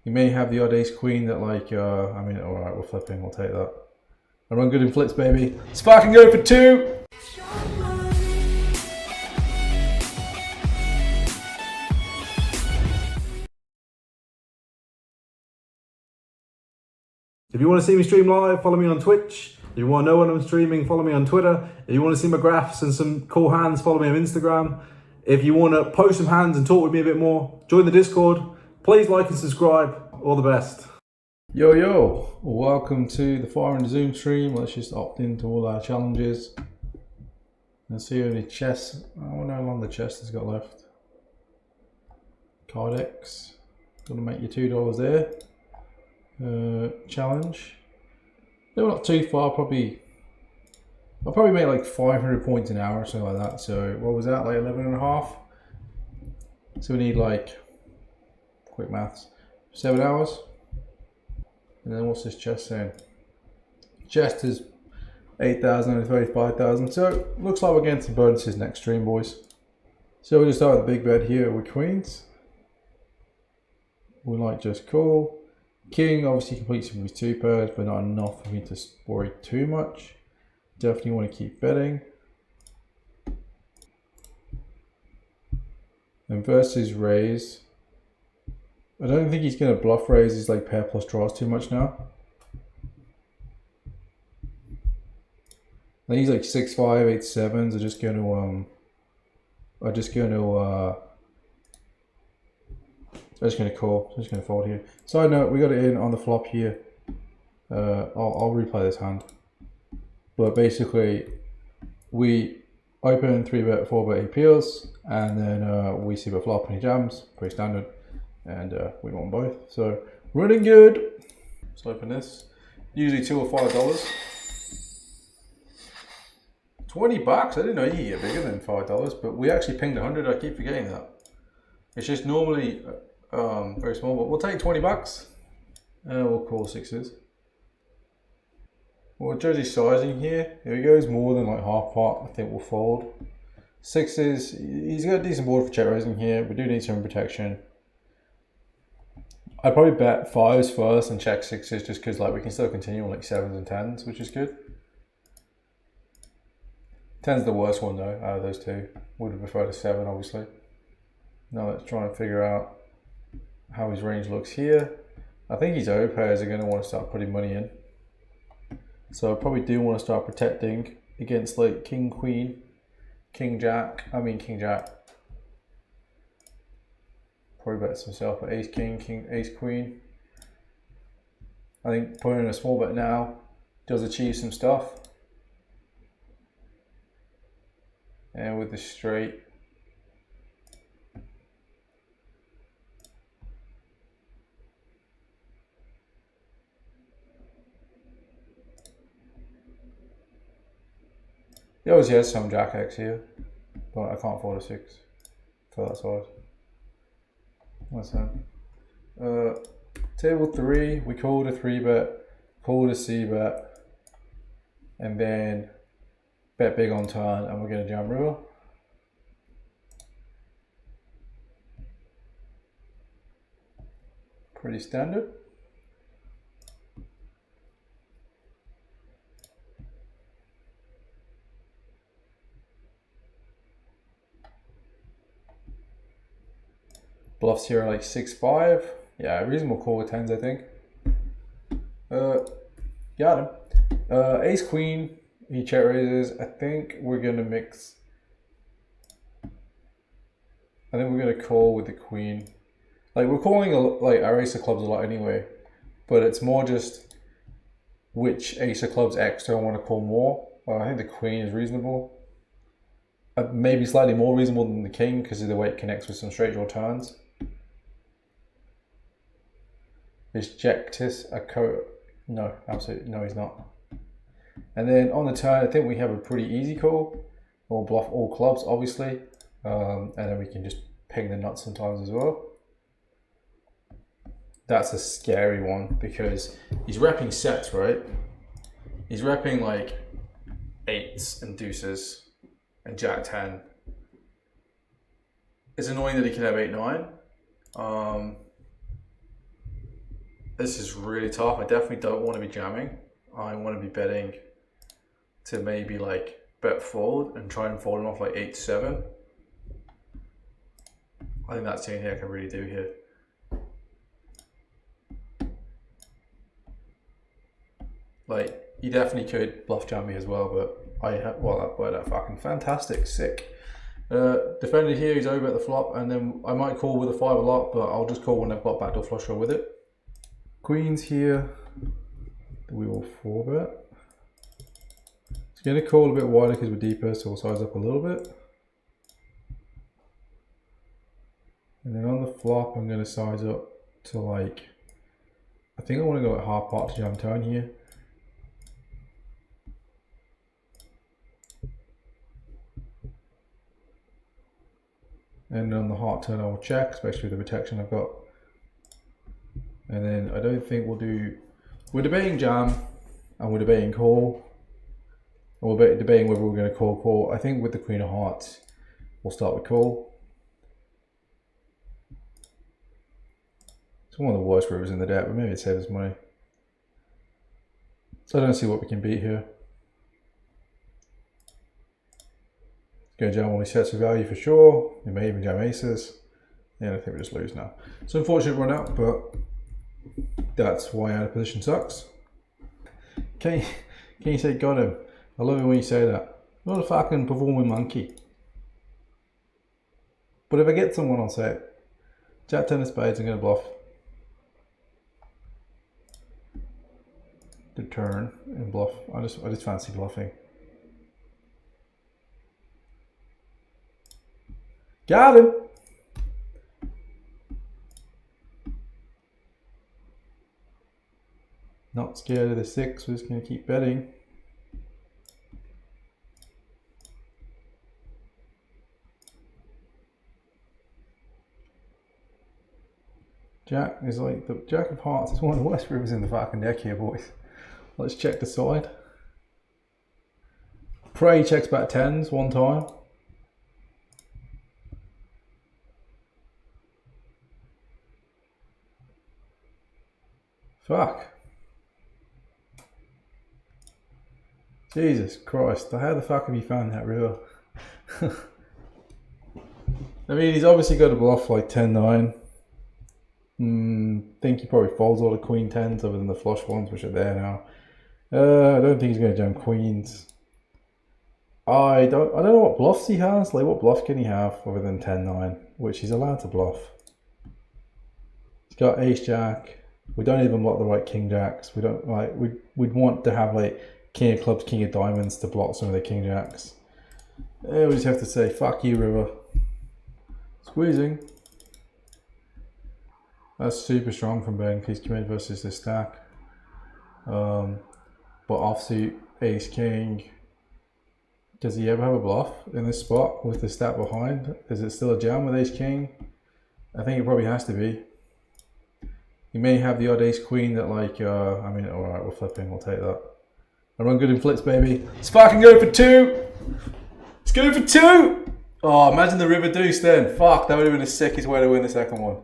You may have the odd ace queen that like, I mean, all right, we're flipping, we'll take that. I run good in flips, baby. Spark and go for 2. If you want to see me stream live, follow me on Twitch. If you want to know when I'm streaming, follow me on Twitter. If you want to see my graphs and some cool hands, follow me on Instagram. If you want to post some hands and talk with me a bit more, join the Discord. Please like and subscribe. All the best. Yo, welcome to the Fire and Zoom stream. Let's just opt into all our challenges. Let's see how many chests. I wonder how long the chest has got left. Card X. Gonna make you $2 there. Challenge. They're not too far, I'll probably make like 500 points an hour or something like that. So what was that, like 11 and a half? So we need like, quick maths, 7 hours. And then what's this chest saying? Chest is 8,000 and 35,000. So looks like we're getting some bonuses next stream, boys. So we'll just start with the big bet here with queens. We like just call. King obviously completes with his 2 pairs, but not enough for me to worry too much. Definitely want to keep betting. And versus raise. I don't think he's going to bluff raise his like pair plus draws too much now. I think he's like 6-5, 8-7s are just going to call. Just going to fold here. Side note, we got it in on the flop here. I'll replay this hand. But basically, we open 3-bet, 4-bet, he peels, and then we see the flop and he jams. Pretty standard. And we won both. So running good. Let's open this. Usually $2 or $5. $20. I didn't know you could get bigger than $5, but we actually pinged 100. I keep forgetting that. It's just normally very small, but we'll take $20. We'll call 6s. We'll judge his sizing here. If he goes more than like half pot, I think we'll fold. 6s. He's got a decent board for check raising here. We do need some protection. I'd probably bet 5s first and check 6s just because like we can still continue on like 7s and 10s, which is good. 10's the worst one though out of those two. Would have preferred a 7 obviously. Now let's try and figure out how his range looks here. I think his O pairs are going to want to start putting money in. So I probably do want to start protecting against like King Queen, King Jack. Probably bets himself at Ace King, King Ace Queen. I think putting in a small bet now does achieve some stuff. And with the straight, he obviously has some Jack X here, but I can't afford a 6 for that side. What's that? Table 3, we called a 3-bet, called a C-bet, and then bet big on turn, and we're going to jam river. Pretty standard. Bluffs here are like 6-5. Yeah, reasonable call with 10s, I think. Got him. Ace Queen, he check raises. I think we're gonna mix. I think we're gonna call with the Queen. Like we're calling like our Ace of Clubs a lot anyway, but it's more just which Ace of Clubs extra I want to call more. I think the Queen is reasonable. Maybe slightly more reasonable than the King because of the way it connects with some straight draw turns. Is Jectis a No, absolutely no, he's not. And then on the turn, I think we have a pretty easy call. We'll bluff all clubs, obviously, and then we can just ping the nuts sometimes as well. That's a scary one because he's repping sets, right? He's repping like 8s and deuces and Jack 10. It's annoying that he can have 8-9. This is really tough. I definitely don't want to be jamming. I want to be betting to maybe like bet fold and try and fold him off like 8-7. I think that's the only thing I can really do here. Like, you definitely could bluff jam me as well, but I have, well, that worked out fucking fantastic, sick. Defender here, he's over at the flop, and then I might call with a 5 a lot, but I'll just call when I've got backdoor flush draw with it. Queens here, we will 4-bet. It's going to call a bit wider because we're deeper, so we'll size up a little bit. And then on the flop, I'm going to size up to like, I think I want to go at half pot to jam turn here. And on the heart turn, I will check, especially with the protection I've got. And then I don't think we'll do, we're debating jam and we're debating call. And we're debating whether we're going to call. I think with the Queen of Hearts, we'll start with call. It's one of the worst rivers in the deck, but maybe it saves us money. So I don't see what we can beat here. Go jam all these sets of value for sure. We may even jam aces. Yeah, I think we just lose now. So unfortunate run out, but that's why out of position sucks. Can you say got him? I love it when you say that. Not a fucking performing monkey. But if I get someone, I'll say it. Jack 10 of spades, I'm gonna bluff. The turn and bluff. I just fancy bluffing. Got him! Not scared of the 6, we're just going to keep betting. Jack is like, the Jack of Hearts is one of the worst rivers in the fucking deck here, boys. Let's check the side. Pray checks back 10s one time. Fuck. Jesus Christ, how the fuck have you found that river? I mean, he's obviously got a bluff like 10-9. Think he probably folds all the queen 10s other than the flush ones, which are there now. I don't think he's going to jam queens. I don't know what bluffs he has. Like, what bluff can he have other than 10-9, which he's allowed to bluff? He's got ace jack. We don't even block the right king jacks. We don't like. We'd want to have like king of clubs, king of diamonds to block some of the king jacks. We just have to say fuck you, river. Squeezing. That's super strong from Ben because he's committed versus this stack. But offsuit ace king. Does he ever have a bluff in this spot with the stack behind? Is it still a jam with ace king? I think it probably has to be. You may have the odd ace queen that like, I mean, alright, we're flipping, we'll take that. I run good in flips, baby. Let's fucking go for 2! Let's go for 2! Oh, imagine the river deuce then. Fuck, that would have been the sickest way to win the second one.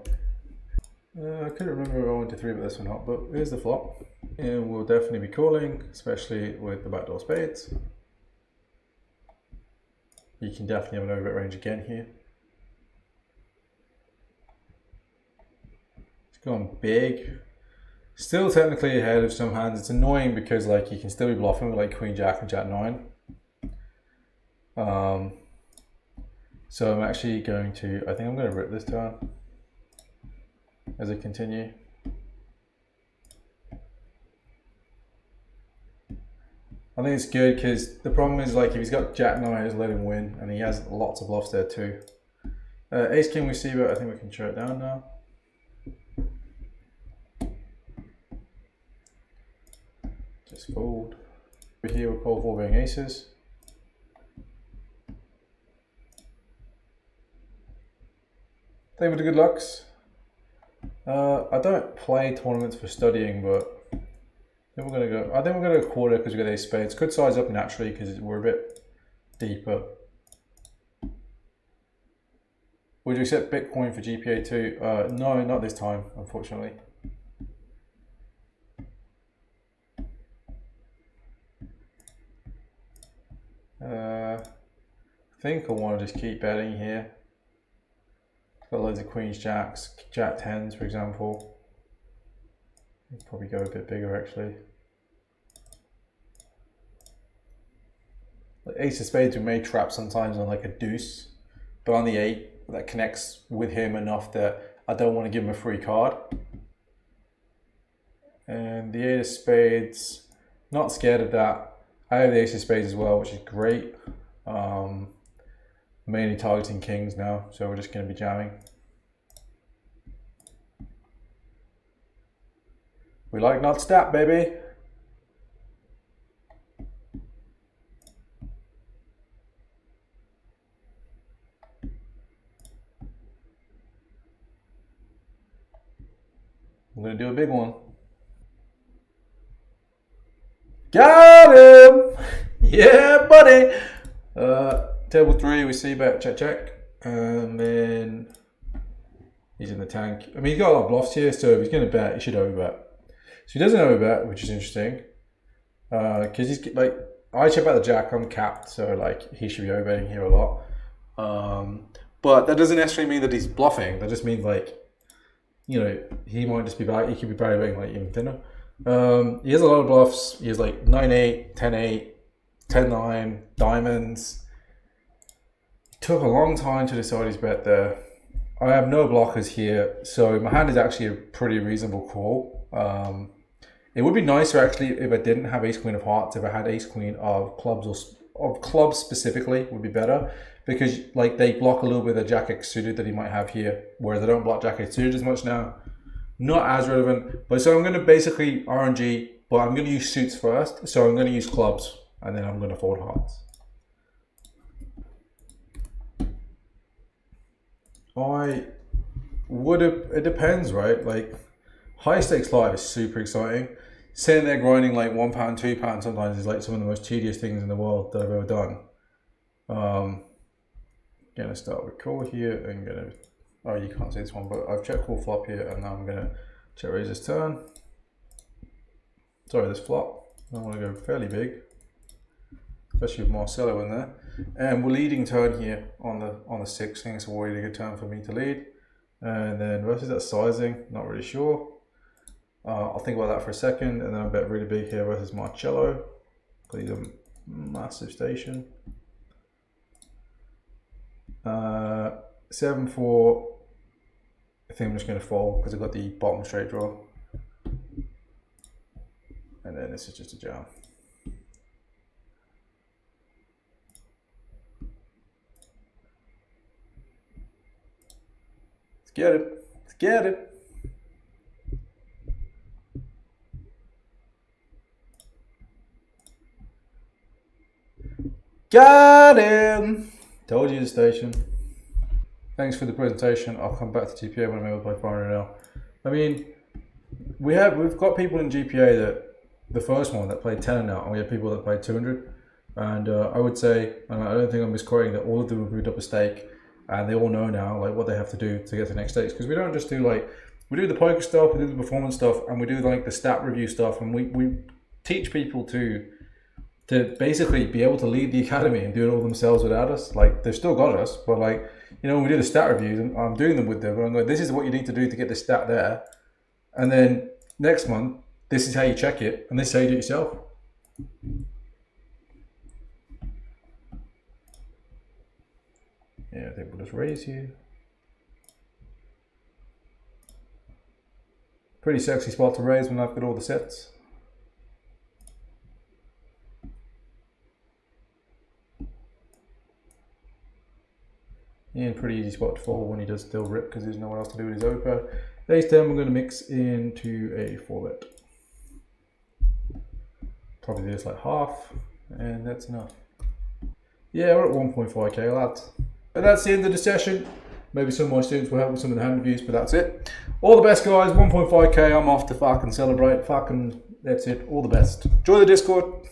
I couldn't remember if I went to 3-bet this or not, but here's the flop. And we'll definitely be calling, especially with the backdoor spades. You can definitely have an overbet range again here. Gone big. Still technically ahead of some hands. It's annoying because like you can still be bluffing with like queen jack and jack 9. So I'm actually going to, I think I'm going to rip this turn as I continue. I think it's good because the problem is like if he's got jack 9, just let him win, and he has lots of bluffs there too. Ace king we see, but I think we can shut it down now. Just fold. Over here we'll call 4 being aces. Play with the good lucks. I don't play tournaments for studying, but then we're gonna go. I think we're gonna go quarter because we got ace spades. Could size up naturally because we're a bit deeper. Would you accept Bitcoin for GPA 2? No, not this time, unfortunately. I think I want to just keep betting here. Got loads of queens, jacks, jack tens, for example. Probably go a bit bigger actually. Like ace of spades, we may trap sometimes on like a deuce, but on the 8, that connects with him enough that I don't want to give him a free card. And the 8 of spades, not scared of that. I have the ace of spades as well, which is great. Mainly targeting kings now, so we're just going to be jamming. We like not stat, baby. I'm going to do a big one. Got him! Yeah, buddy! Table 3, we see bet, check, check. And then he's in the tank. I mean, he's got a lot of bluffs here, so if he's going to bet, he should overbet. So he doesn't overbet, which is interesting. Because he's like, I check out the jack, I'm capped, so like he should be overbetting here a lot. But that doesn't necessarily mean that he's bluffing. That just means like, you know, he might just be he could be betting like even thinner. He has a lot of bluffs. He has like 9-8, 10-8, 10-9, diamonds. Took a long time to decide his bet there. I have no blockers here, so my hand is actually a pretty reasonable call. It would be nicer actually if I didn't have ace queen of hearts. If I had ace queen of clubs, or of clubs specifically, would be better, because like they block a little bit of the jack X suited that he might have here, whereas I don't block jack X suited as much now. Not as relevant, but so I'm going to basically RNG, but I'm going to use suits first. So I'm going to use clubs, and then I'm going to fold hearts. It depends, right? Like, high stakes live is super exciting. Sitting there grinding like £1, £2 sometimes is like some of the most tedious things in the world that I've ever done. Gonna start with call here and gonna, oh, you can't see this one, but I've checked call flop here, and now I'm gonna check raise this turn. Sorry, this flop. I want to go fairly big, especially with Marcelo in there. And we're leading turn here on the 6. I think it's a really good turn for me to lead. And then versus that sizing, not really sure. I'll think about that for a second, and then I'll bet really big here versus Marcello, because he's a massive station. 7-4. I think I'm just going to fold because I've got the bottom straight draw. And then this is just a jam. Let's get it. Let's get it. Got him! Told you the station. Thanks for the presentation. I'll come back to GPA when I'm able to play 500 now. I mean, we've got people in GPA that the first one that played 10 now, and we have people that played 200. And I would say, and I don't think I'm misquoting, that all of them have moved up a stake, and they all know now like what they have to do to get to the next stakes. Because we don't just do like, we do the poker stuff, we do the performance stuff, and we do like the stat review stuff, and we teach people to basically be able to lead the academy and do it all themselves without us. Like, they've still got us, but like, you know, when we do the stat reviews, I'm doing them with them, and I'm going, this is what you need to do to get the stat there. And then next month, this is how you check it, and this is how you do it yourself. Yeah, I think we'll just raise here. Pretty sexy spot to raise when I've got all the sets. And pretty easy spot to fold when he does still rip because there's no one else to do with his over. Ace 10 we're going to mix into a 4-bet. Probably just like half, and that's enough. Yeah, we're at 1.5k, lads. And that's the end of the session. Maybe some of my students will help with some of the hand reviews, but that's it. All the best, guys. 1.5k, I'm off to fucking celebrate. Fucking, that's it. All the best. Enjoy the Discord.